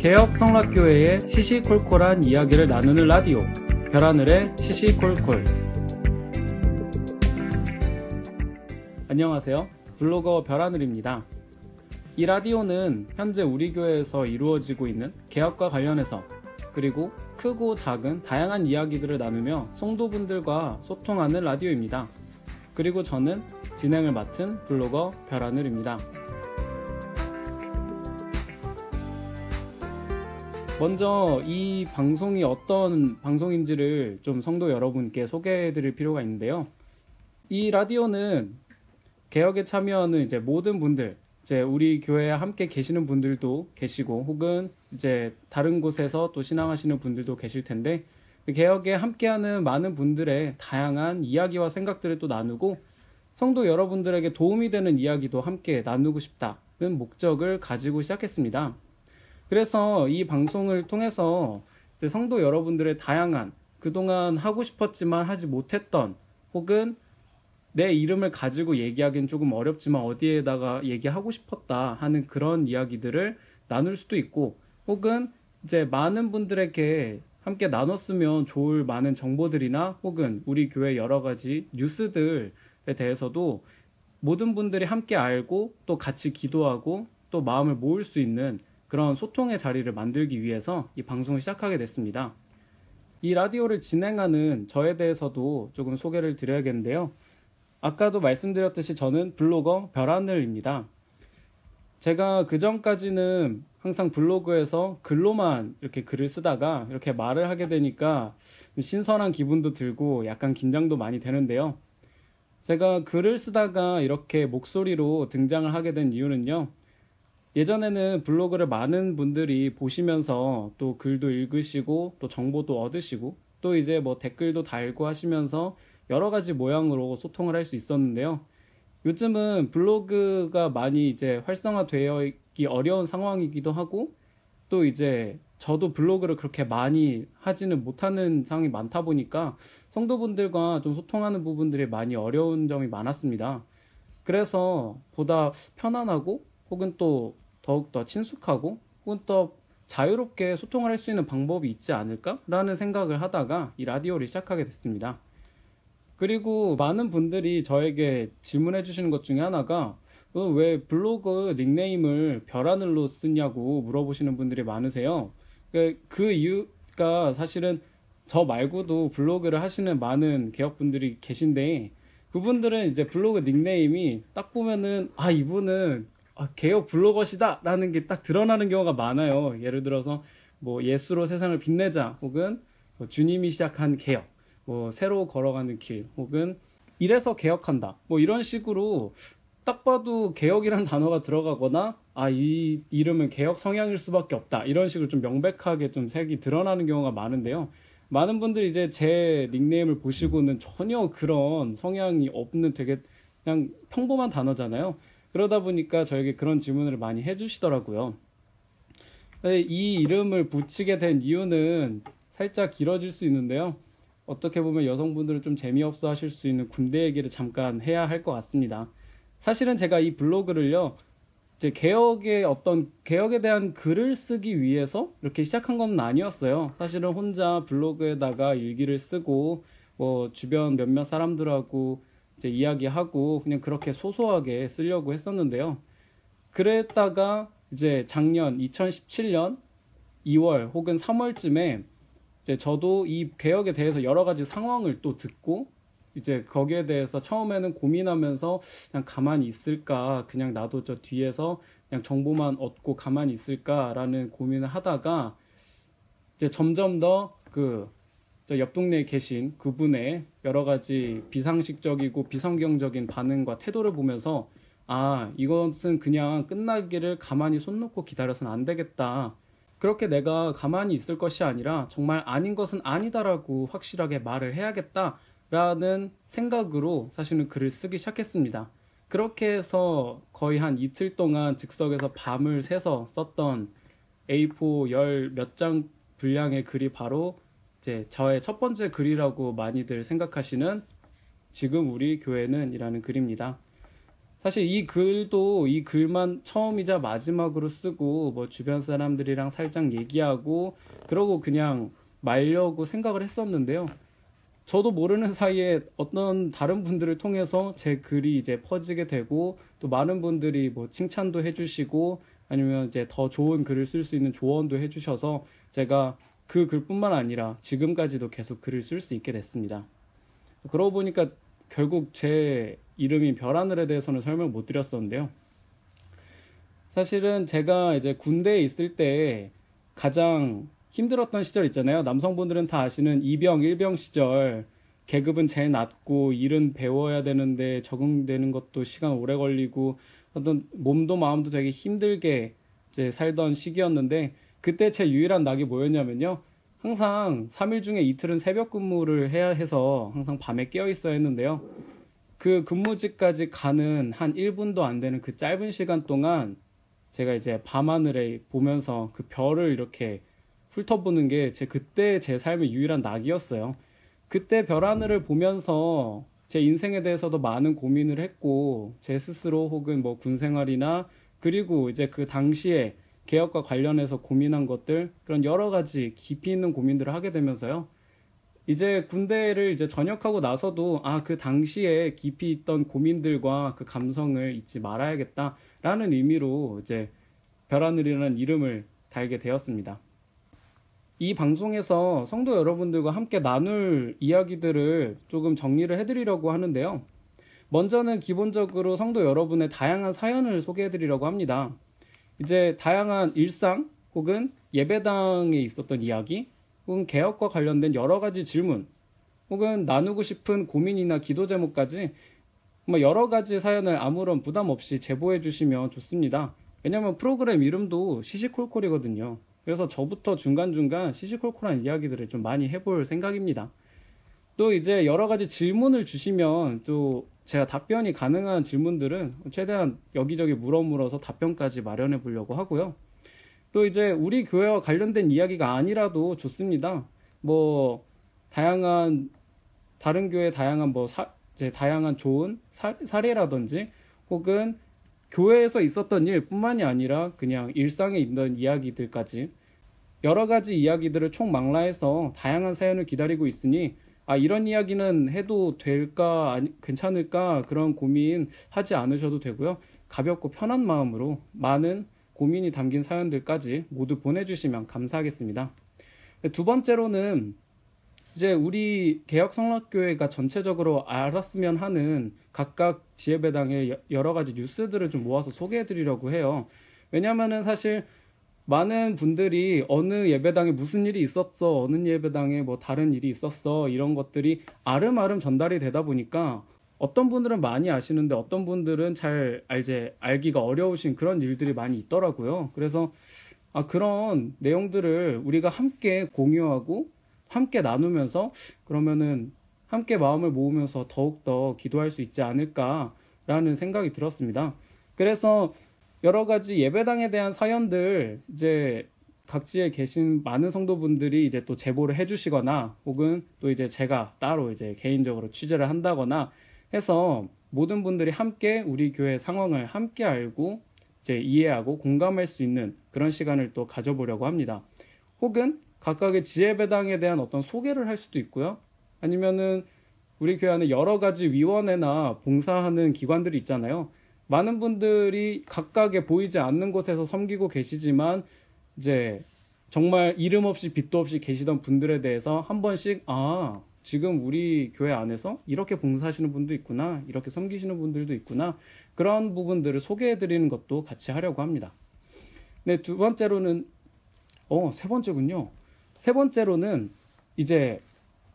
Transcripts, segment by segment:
개혁 성락교회의 시시콜콜한 이야기를 나누는 라디오, 별하늘의 시시콜콜. 안녕하세요. 블로거 별하늘입니다. 이 라디오는 현재 우리 교회에서 이루어지고 있는 개혁과 관련해서, 그리고 크고 작은 다양한 이야기들을 나누며 성도분들과 소통하는 라디오입니다. 그리고 저는 진행을 맡은 블로거 별하늘입니다. 먼저 이 방송이 어떤 방송인지를 좀 성도 여러분께 소개해 드릴 필요가 있는데요. 이 라디오는 개혁에 참여하는 이제 모든 분들, 이제 우리 교회에 함께 계시는 분들도 계시고, 혹은 이제 다른 곳에서 또 신앙하시는 분들도 계실 텐데, 개혁에 함께하는 많은 분들의 다양한 이야기와 생각들을 또 나누고, 성도 여러분들에게 도움이 되는 이야기도 함께 나누고 싶다는 목적을 가지고 시작했습니다. 그래서 이 방송을 통해서 이제 성도 여러분들의 다양한, 그동안 하고 싶었지만 하지 못했던, 혹은 내 이름을 가지고 얘기하기는 조금 어렵지만 어디에다가 얘기하고 싶었다 하는 그런 이야기들을 나눌 수도 있고, 혹은 이제 많은 분들에게 함께 나눴으면 좋을 많은 정보들이나 혹은 우리 교회 여러 가지 뉴스들에 대해서도 모든 분들이 함께 알고 또 같이 기도하고 또 마음을 모을 수 있는 그런 소통의 자리를 만들기 위해서 이 방송을 시작하게 됐습니다. 이 라디오를 진행하는 저에 대해서도 조금 소개를 드려야겠는데요. 아까도 말씀드렸듯이 저는 블로거 별하늘입니다. 제가 그전까지는 항상 블로그에서 글로만 이렇게 글을 쓰다가 이렇게 말을 하게 되니까 신선한 기분도 들고 약간 긴장도 많이 되는데요. 제가 글을 쓰다가 이렇게 목소리로 등장을 하게 된 이유는요. 예전에는 블로그를 많은 분들이 보시면서 또 글도 읽으시고 또 정보도 얻으시고 또 이제 뭐 댓글도 달고 하시면서 여러 가지 모양으로 소통을 할 수 있었는데요. 요즘은 블로그가 많이 이제 활성화되기 어려운 상황이기도 하고, 또 이제 저도 블로그를 그렇게 많이 하지는 못하는 상황이 많다 보니까 성도분들과 좀 소통하는 부분들이 많이 어려운 점이 많았습니다. 그래서 보다 편안하고 혹은 또 더욱더 친숙하고 혹은 또 자유롭게 소통을 할 수 있는 방법이 있지 않을까라는 생각을 하다가 이 라디오를 시작하게 됐습니다. 그리고 많은 분들이 저에게 질문해 주시는 것 중에 하나가 왜 블로그 닉네임을 별하늘로 쓰냐고 물어보시는 분들이 많으세요. 그 이유가 사실은 저 말고도 블로그를 하시는 많은 개혁분들이 계신데, 그분들은 이제 블로그 닉네임이 딱 보면은 이분은 개혁 블로거시다 라는 게 딱 드러나는 경우가 많아요. 예를 들어서 뭐 예수로 세상을 빛내자, 혹은 뭐 주님이 시작한 개혁, 뭐 새로 걸어가는 길, 혹은 이래서 개혁한다, 뭐 이런 식으로 딱 봐도 개혁이란 단어가 들어가거나 이 이름은 개혁 성향일 수밖에 없다, 이런 식으로 좀 명백하게 좀 색이 드러나는 경우가 많은데요. 많은 분들이 이제 제 닉네임을 보시고는 전혀 그런 성향이 없는 되게 그냥 평범한 단어잖아요. 그러다 보니까 저에게 그런 질문을 많이 해주시더라고요. 이 이름을 붙이게 된 이유는 살짝 길어질 수 있는데요. 어떻게 보면 여성분들은 좀 재미없어 하실 수 있는 군대 얘기를 잠깐 해야 할 것 같습니다. 사실은 제가 이 블로그를요, 이제 개혁에 대한 글을 쓰기 위해서 이렇게 시작한 건 아니었어요. 사실은 혼자 블로그에다가 일기를 쓰고 뭐 주변 몇몇 사람들하고 이제 이야기하고 그냥 그렇게 소소하게 쓰려고 했었는데요. 그랬다가 이제 작년 2017년 2월 혹은 3월쯤에 이제 저도 이 개혁에 대해서 여러 가지 상황을 또 듣고, 이제 거기에 대해서 처음에는 고민하면서 그냥 가만히 있을까, 그냥 나도 저 뒤에서 그냥 정보만 얻고 가만히 있을까라는 고민을 하다가 이제 점점 더 저 옆 동네에 계신 그분의 여러 가지 비상식적이고 비성경적인 반응과 태도를 보면서 이것은 그냥 끝나기를 가만히 손 놓고 기다려서는 안 되겠다. 그렇게 내가 가만히 있을 것이 아니라 정말 아닌 것은 아니다라고 확실하게 말을 해야겠다라는 생각으로 사실은 글을 쓰기 시작했습니다. 그렇게 해서 거의 한 이틀 동안 즉석에서 밤을 새서 썼던 A4 열 몇 장 분량의 글이 바로 이제 저의 첫 번째 글이라고 많이들 생각하시는 지금 우리 교회는 이라는 글입니다. 사실 이 글도 이 글만 처음이자 마지막으로 쓰고 뭐 주변 사람들이랑 살짝 얘기하고 그러고 그냥 말려고 생각을 했었는데요. 저도 모르는 사이에 어떤 다른 분들을 통해서 제 글이 이제 퍼지게 되고 또 많은 분들이 뭐 칭찬도 해주시고 아니면 이제 더 좋은 글을 쓸 수 있는 조언도 해주셔서 제가 그 글뿐만 아니라 지금까지도 계속 글을 쓸 수 있게 됐습니다. 그러고 보니까 결국 제 이름이 별하늘에 대해서는 설명 못 드렸었는데요. 사실은 제가 이제 군대에 있을 때 가장 힘들었던 시절 있잖아요. 남성분들은 다 아시는 이병, 일병 시절 계급은 제일 낮고 일은 배워야 되는데 적응되는 것도 시간 오래 걸리고 어떤 몸도 마음도 되게 힘들게 이제 살던 시기였는데 그때 제 유일한 낙이 뭐였냐면요. 항상 3일 중에 이틀은 새벽 근무를 해야 해서 항상 밤에 깨어 있어야 했는데요. 그 근무지까지 가는 한 1분도 안 되는 그 짧은 시간 동안 제가 이제 밤하늘에 보면서 그 별을 이렇게 훑어보는 게 그때 제 삶의 유일한 낙이었어요. 그때 별하늘을 보면서 제 인생에 대해서도 많은 고민을 했고 제 스스로 혹은 뭐 군생활이나 그리고 이제 그 당시에 개혁과 관련해서 고민한 것들 그런 여러 가지 깊이 있는 고민들을 하게 되면서요. 이제 군대를 이제 전역하고 나서도 그 당시에 깊이 있던 고민들과 그 감성을 잊지 말아야겠다라는 의미로 이제 별하늘이라는 이름을 달게 되었습니다. 이 방송에서 성도 여러분들과 함께 나눌 이야기들을 조금 정리를 해드리려고 하는데요. 먼저는 기본적으로 성도 여러분의 다양한 사연을 소개해드리려고 합니다. 이제 다양한 일상 혹은 예배당에 있었던 이야기 혹은 개혁과 관련된 여러 가지 질문 혹은 나누고 싶은 고민이나 기도 제목까지 여러 가지 사연을 아무런 부담 없이 제보해 주시면 좋습니다. 왜냐면 프로그램 이름도 시시콜콜이거든요. 그래서 저부터 중간중간 시시콜콜한 이야기들을 좀 많이 해볼 생각입니다. 또 이제 여러 가지 질문을 주시면 또 제가 답변이 가능한 질문들은 최대한 여기저기 물어물어서 답변까지 마련해 보려고 하고요. 또 이제 우리 교회와 관련된 이야기가 아니라도 좋습니다. 뭐 다양한 다른 교회 다양한 이제 다양한 좋은 사례라든지 혹은 교회에서 있었던 일뿐만이 아니라 그냥 일상에 있는 이야기들까지 여러 가지 이야기들을 총망라해서 다양한 사연을 기다리고 있으니 이런 이야기는 해도 될까 괜찮을까 그런 고민 하지 않으셔도 되고요. 가볍고 편한 마음으로 많은 고민이 담긴 사연들까지 모두 보내주시면 감사하겠습니다. 두 번째로는 이제 우리 개혁성락교회가 전체적으로 알았으면 하는 각각 지혜배당의 여러 가지 뉴스들을 좀 모아서 소개해 드리려고 해요. 왜냐면은 사실 많은 분들이 어느 예배당에 무슨 일이 있었어, 어느 예배당에 뭐 다른 일이 있었어 이런 것들이 아름아름 전달이 되다 보니까 어떤 분들은 많이 아시는데 어떤 분들은 잘 알기가 어려우신 그런 일들이 많이 있더라고요. 그래서 그런 내용들을 우리가 함께 공유하고 함께 나누면서 그러면은 함께 마음을 모으면서 더욱더 기도할 수 있지 않을까라는 생각이 들었습니다. 그래서 여러 가지 예배당에 대한 사연들 이제 각지에 계신 많은 성도분들이 이제 또 제보를 해주시거나 혹은 또 이제 제가 따로 이제 개인적으로 취재를 한다거나 해서 모든 분들이 함께 우리 교회 상황을 함께 알고 이제 이해하고 공감할 수 있는 그런 시간을 또 가져보려고 합니다. 혹은 각각의 지혜배당에 대한 어떤 소개를 할 수도 있고요. 아니면은 우리 교회 안에 여러 가지 위원회나 봉사하는 기관들이 있잖아요. 많은 분들이 각각의 보이지 않는 곳에서 섬기고 계시지만 이제 정말 이름 없이 빛도 없이 계시던 분들에 대해서 한 번씩 지금 우리 교회 안에서 이렇게 봉사하시는 분도 있구나, 이렇게 섬기시는 분들도 있구나, 그런 부분들을 소개해 드리는 것도 같이 하려고 합니다. 네, 세 번째군요. 세 번째로는 이제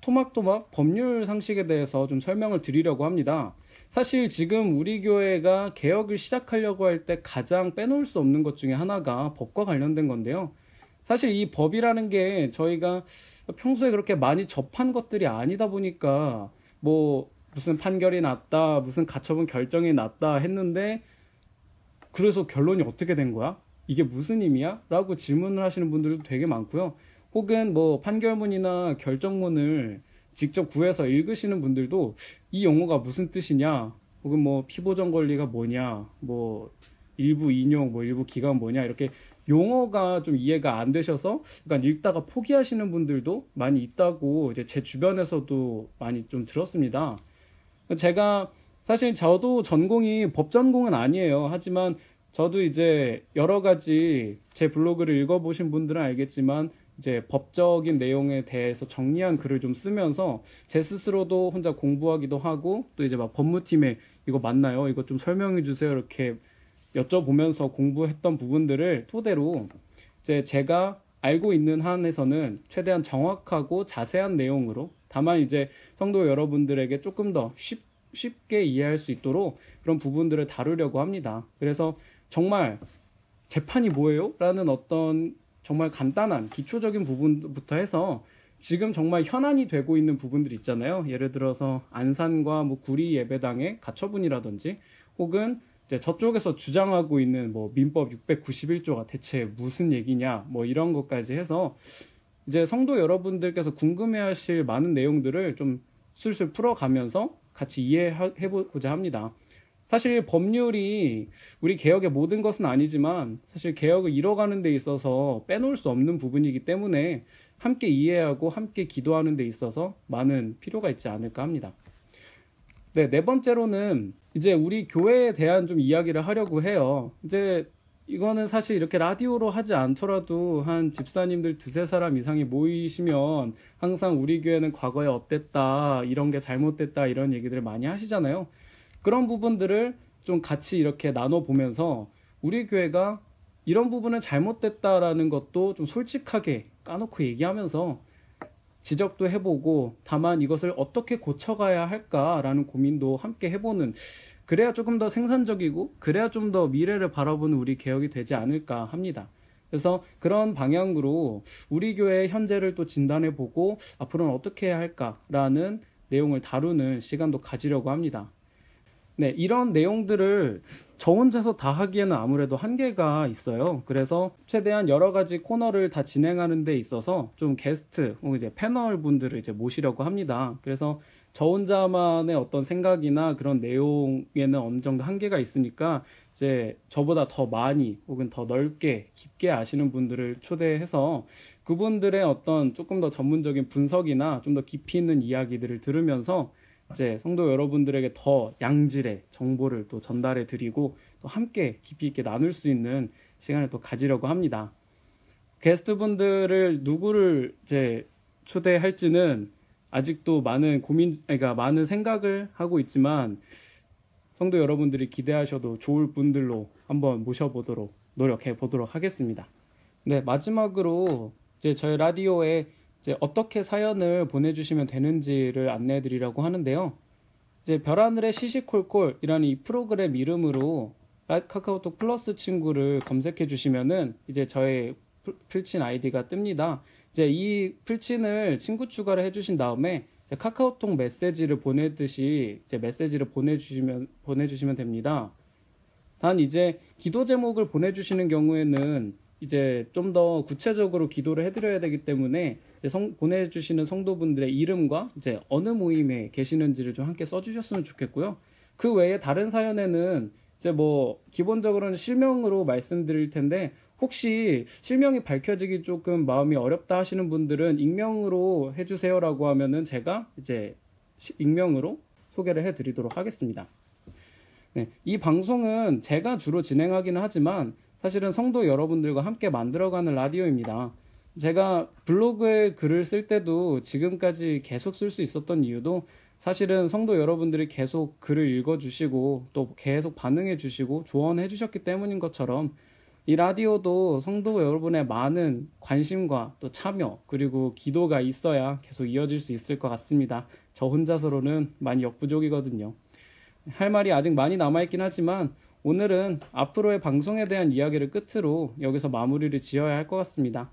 토막토막 법률 상식에 대해서 좀 설명을 드리려고 합니다. 사실 지금 우리 교회가 개혁을 시작하려고 할 때 가장 빼놓을 수 없는 것 중에 하나가 법과 관련된 건데요. 사실 이 법이라는 게 저희가 평소에 그렇게 많이 접한 것들이 아니다 보니까 뭐 무슨 판결이 났다, 무슨 가처분 결정이 났다 했는데 그래서 결론이 어떻게 된 거야? 이게 무슨 의미야? 라고 질문을 하시는 분들도 되게 많고요. 혹은 뭐 판결문이나 결정문을 직접 구해서 읽으시는 분들도 이 용어가 무슨 뜻이냐 혹은 뭐 피보정 권리가 뭐냐, 뭐 일부 인용, 뭐 일부 기간 뭐냐, 이렇게 용어가 좀 이해가 안 되셔서 약간 읽다가 포기하시는 분들도 많이 있다고 이제 제 주변에서도 많이 좀 들었습니다. 제가 사실 저도 전공이 법 전공은 아니에요. 하지만 저도 이제 여러 가지 제 블로그를 읽어보신 분들은 알겠지만 이제 법적인 내용에 대해서 정리한 글을 좀 쓰면서 제 스스로도 혼자 공부하기도 하고, 또 이제 막 법무팀에 이거 맞나요? 이거 좀 설명해 주세요. 이렇게 여쭤보면서 공부했던 부분들을 토대로 이제 제가 알고 있는 한에서는 최대한 정확하고 자세한 내용으로, 다만 이제 성도 여러분들에게 조금 더 쉽게 이해할 수 있도록 그런 부분들을 다루려고 합니다. 그래서 정말 재판이 뭐예요? 라는 어떤 정말 간단한 기초적인 부분부터 해서 지금 정말 현안이 되고 있는 부분들 있잖아요. 예를 들어서 안산과 뭐 구리 예배당의 가처분이라든지, 혹은 이제 저쪽에서 주장하고 있는 뭐 민법 691조가 대체 무슨 얘기냐, 뭐 이런 것까지 해서 이제 성도 여러분들께서 궁금해하실 많은 내용들을 좀 술술 풀어가면서 같이 이해해보고자 합니다. 사실 법률이 우리 개혁의 모든 것은 아니지만 사실 개혁을 이뤄가는 데 있어서 빼놓을 수 없는 부분이기 때문에 함께 이해하고 함께 기도하는 데 있어서 많은 필요가 있지 않을까 합니다. 네, 네 번째로는 이제 우리 교회에 대한 좀 이야기를 하려고 해요. 이제 이거는 사실 이렇게 라디오로 하지 않더라도 한 집사님들 두세 사람 이상이 모이시면 항상 우리 교회는 과거에 어땠다, 이런 게 잘못됐다, 이런 얘기들을 많이 하시잖아요. 그런 부분들을 좀 같이 이렇게 나눠보면서 우리 교회가 이런 부분은 잘못됐다라는 것도 좀 솔직하게 까놓고 얘기하면서 지적도 해보고, 다만 이것을 어떻게 고쳐가야 할까라는 고민도 함께 해보는, 그래야 조금 더 생산적이고 그래야 좀 더 미래를 바라보는 우리 개혁이 되지 않을까 합니다. 그래서 그런 방향으로 우리 교회의 현재를 또 진단해보고 앞으로는 어떻게 해야 할까라는 내용을 다루는 시간도 가지려고 합니다. 네, 이런 내용들을 저 혼자서 다 하기에는 아무래도 한계가 있어요. 그래서 최대한 여러 가지 코너를 다 진행하는 데 있어서 좀 게스트 혹은 이제 패널 분들을 이제 모시려고 합니다. 그래서 저 혼자만의 어떤 생각이나 그런 내용에는 어느 정도 한계가 있으니까 이제 저보다 더 많이 혹은 더 넓게 깊게 아시는 분들을 초대해서 그분들의 어떤 조금 더 전문적인 분석이나 좀 더 깊이 있는 이야기들을 들으면서 이제 성도 여러분들에게 더 양질의 정보를 또 전달해 드리고 또 함께 깊이 있게 나눌 수 있는 시간을 또 가지려고 합니다. 게스트 분들을 누구를 이제 초대할지는 아직도 많은 그러니까 많은 생각을 하고 있지만 성도 여러분들이 기대하셔도 좋을 분들로 한번 모셔보도록 노력해 보도록 하겠습니다. 네, 마지막으로 이제 저희 라디오에 이제 어떻게 사연을 보내주시면 되는지를 안내해 드리려고 하는데요. 이제 별하늘의 시시콜콜이라는 이 프로그램 이름으로 카카오톡 플러스 친구를 검색해 주시면은 이제 저의 필친 아이디가 뜹니다. 이제 이 필친을 친구 추가를 해주신 다음에 카카오톡 메시지를 보내듯이 이제 메시지를 보내주시면 됩니다. 단 이제 기도 제목을 보내주시는 경우에는 이제 좀 더 구체적으로 기도를 해드려야 되기 때문에 이제 보내주시는 성도분들의 이름과 이제 어느 모임에 계시는지를 좀 함께 써주셨으면 좋겠고요. 그 외에 다른 사연에는 이제 뭐 기본적으로는 실명으로 말씀드릴 텐데, 혹시 실명이 밝혀지기 조금 마음이 어렵다 하시는 분들은 익명으로 해주세요라고 하면은 제가 이제 익명으로 소개를 해드리도록 하겠습니다. 네, 이 방송은 제가 주로 진행하기는 하지만 사실은 성도 여러분들과 함께 만들어가는 라디오입니다. 제가 블로그에 글을 쓸 때도 지금까지 계속 쓸 수 있었던 이유도 사실은 성도 여러분들이 계속 글을 읽어주시고 또 계속 반응해주시고 조언해주셨기 때문인 것처럼 이 라디오도 성도 여러분의 많은 관심과 또 참여 그리고 기도가 있어야 계속 이어질 수 있을 것 같습니다. 저 혼자서로는 많이 역부족이거든요. 할 말이 아직 많이 남아있긴 하지만 오늘은 앞으로의 방송에 대한 이야기를 끝으로 여기서 마무리를 지어야 할 것 같습니다.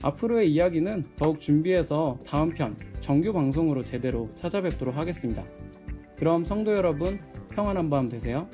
앞으로의 이야기는 더욱 준비해서 다음 편 정규 방송으로 제대로 찾아뵙도록 하겠습니다. 그럼 성도 여러분, 평안한 밤 되세요.